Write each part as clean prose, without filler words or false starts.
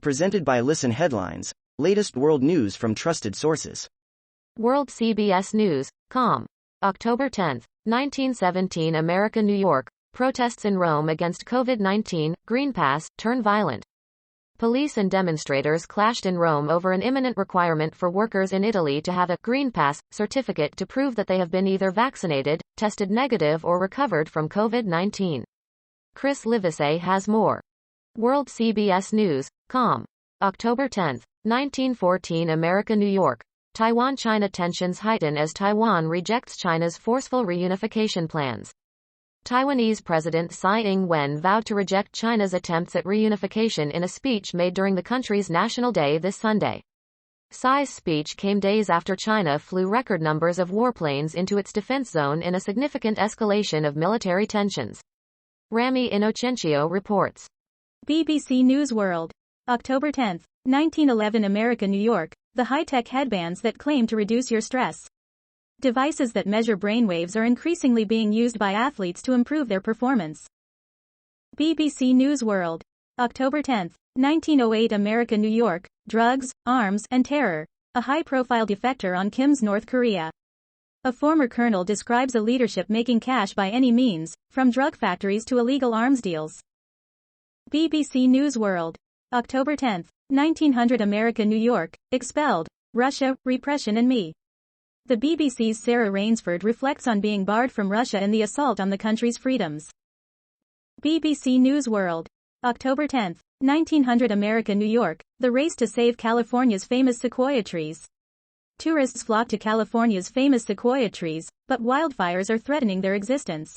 Presented by Listen Headlines, latest world news from trusted sources. World CBS News, com. October 10, 1917 America, New York. Protests in Rome against COVID-19, Green Pass, turn violent. Police and demonstrators clashed in Rome over an imminent requirement for workers in Italy to have a Green Pass certificate to prove that they have been either vaccinated, tested negative or recovered from COVID-19. Chris Livesey has more. World CBS News, com. October 10, 1914 America, New York. Taiwan-China tensions heighten as Taiwan rejects China's forceful reunification plans. Taiwanese President Tsai Ing-wen vowed to reject China's attempts at reunification in a speech made during the country's National Day this Sunday. Tsai's speech came days after China flew record numbers of warplanes into its defense zone in a significant escalation of military tensions. Rami Inocencio reports. BBC News World. October 10, 1911 America, New York. The high-tech headbands that claim to reduce your stress. Devices that measure brainwaves are increasingly being used by athletes to improve their performance. BBC News World. October 10, 1908 America, New York. Drugs, arms, and terror. A high-profile defector on Kim's North Korea. A former colonel describes a leadership making cash by any means, from drug factories to illegal arms deals. BBC News World. October 10, 1900 America, New York. Expelled. Russia, Repression and Me. The BBC's Sarah Rainsford reflects on being barred from Russia and the assault on the country's freedoms. BBC News World. October 10, 1900 America, New York. The race to save California's famous sequoia trees. Tourists flock to California's famous sequoia trees, but wildfires are threatening their existence.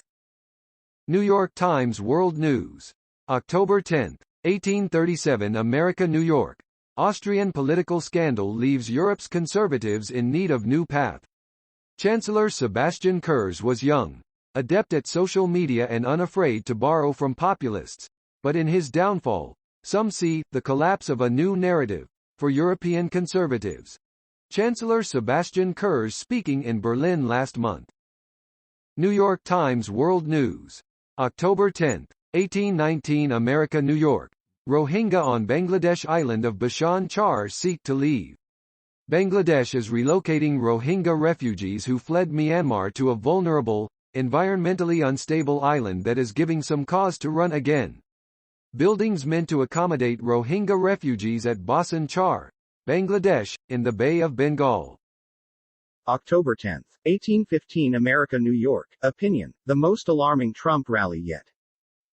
New York Times World News. October 10, 1837 America, New York. Austrian political scandal leaves Europe's conservatives in need of new path. Chancellor Sebastian Kurz was young, adept at social media and unafraid to borrow from populists. But in his downfall, some see the collapse of a new narrative for European conservatives. Chancellor Sebastian Kurz speaking in Berlin last month. New York Times World News. October 10, 1819 America, New York. Rohingya on Bangladesh island of Bhashan Char seek to leave. Bangladesh is relocating Rohingya refugees who fled Myanmar to a vulnerable, environmentally unstable island that is giving some cause to run again. Buildings meant to accommodate Rohingya refugees at Bhasan Char, Bangladesh, in the Bay of Bengal. October 10, 1815 America, New York. Opinion: the most alarming Trump rally yet.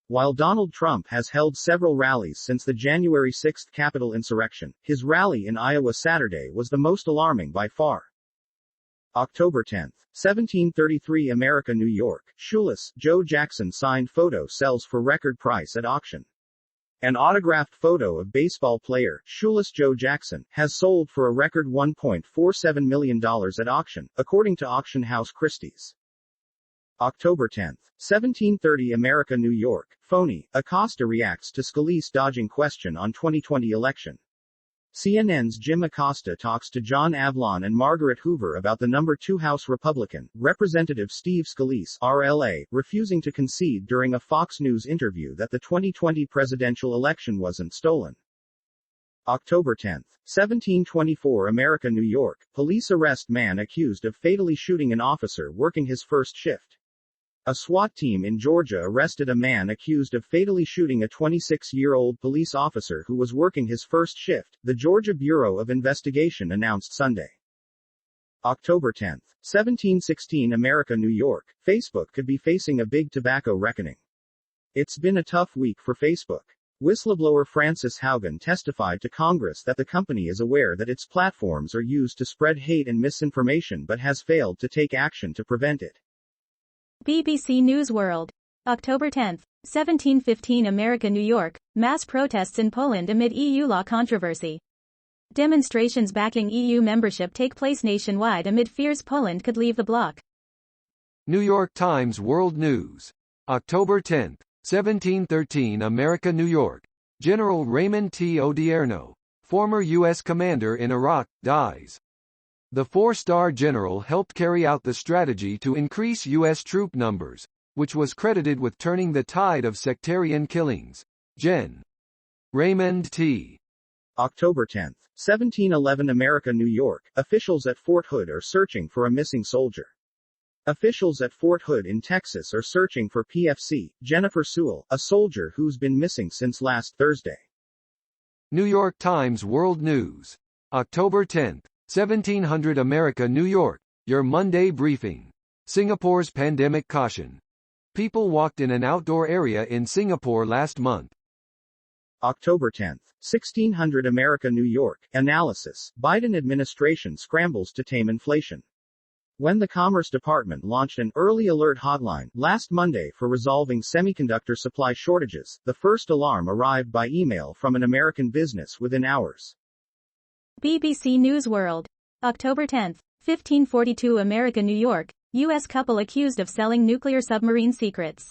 While Donald Trump has held several rallies since the January 6 Capitol insurrection, his rally in Iowa Saturday was the most alarming by far. October 10, 1733 America, New York. Shoeless Joe Jackson signed photo sells for record price at auction. An autographed photo of baseball player, Shoeless Joe Jackson, has sold for a record $1.47 million at auction, according to auction house Christie's. October 10, 1730 America, New York. Phony, Acosta reacts to Scalise dodging question on 2020 election. CNN's Jim Acosta talks to John Avlon and Margaret Hoover about the number 2 House Republican, Representative Steve Scalise, RLA, refusing to concede during a Fox News interview that the 2020 presidential election wasn't stolen. October 10, 1724 America, New York. Police arrest man accused of fatally shooting an officer working his first shift. A SWAT team in Georgia arrested a man accused of fatally shooting a 26-year-old police officer who was working his first shift, the Georgia Bureau of Investigation announced Sunday. October 10, 1716 America, New York. Facebook could be facing a big tobacco reckoning. It's been a tough week for Facebook. Whistleblower Frances Haugen testified to Congress that the company is aware that its platforms are used to spread hate and misinformation but has failed to take action to prevent it. BBC News World. October 10, 1715 America, New York. Mass protests in Poland amid EU law controversy. Demonstrations backing EU membership take place nationwide amid fears Poland could leave the bloc. New York Times World News. October 10, 1713 America, New York. General Raymond T. Odierno, former U.S. commander in Iraq, dies. The 4-star general helped carry out the strategy to increase U.S. troop numbers, which was credited with turning the tide of sectarian killings. Gen. Raymond T. October 10, 1711 America, New York. Officials at Fort Hood are searching for a missing soldier. Officials at Fort Hood in Texas are searching for PFC, Jennifer Sewell, a soldier who's been missing since last Thursday. New York Times World News. October 10, 1700 America, New York. Your Monday briefing. Singapore's pandemic caution. People walked in an outdoor area in Singapore last month. October 10, 1600 America, New York. Analysis. Biden administration scrambles to tame inflation. When the Commerce Department launched an early alert hotline last Monday for resolving semiconductor supply shortages, the first alarm arrived by email from an American business within hours. BBC News World. October 10, 1542 America, New York. U.S. couple accused of selling nuclear submarine secrets.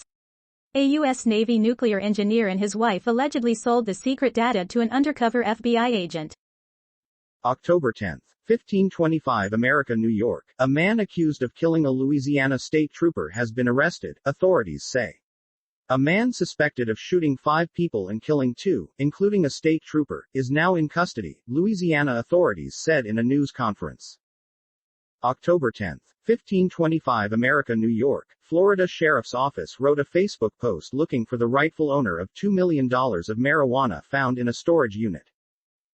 A U.S. Navy nuclear engineer and his wife allegedly sold the secret data to an undercover FBI agent. October 10, 1525 America, New York. A man accused of killing a Louisiana state trooper has been arrested, authorities say. A man suspected of shooting 5 people and killing 2, including a state trooper, is now in custody, Louisiana authorities said in a news conference. October 10, 1525 America, New York. Florida Sheriff's Office wrote a Facebook post looking for the rightful owner of $2 million of marijuana found in a storage unit.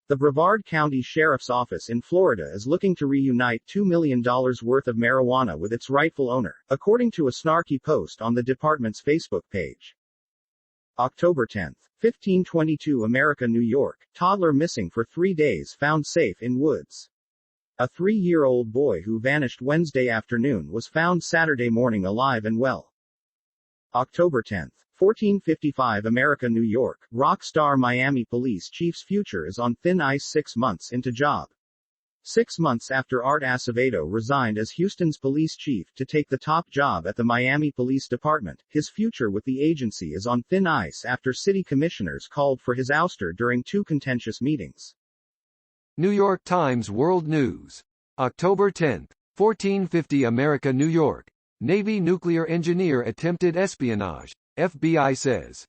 The Brevard County Sheriff's Office in Florida is looking to reunite $2 million worth of marijuana with its rightful owner, according to a snarky post on the department's Facebook page. October 10, 1522 America, New York. Toddler missing for 3 days found safe in woods. A 3-year-old boy who vanished Wednesday afternoon was found Saturday morning alive and well. October 10, 1455 America, New York. Rock star Miami police chief's future is on thin ice 6 months into job. 6 months after Art Acevedo resigned as Houston's police chief to take the top job at the Miami Police Department, his future with the agency is on thin ice after city commissioners called for his ouster during 2 contentious meetings. New York Times World News. October 10, 1450 America, New York. Navy nuclear engineer attempted espionage, FBI says.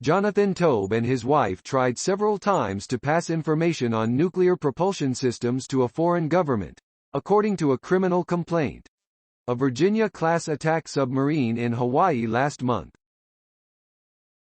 Jonathan Tobe and his wife tried several times to pass information on nuclear propulsion systems to a foreign government, according to a criminal complaint. A Virginia-class attack submarine in Hawaii last month,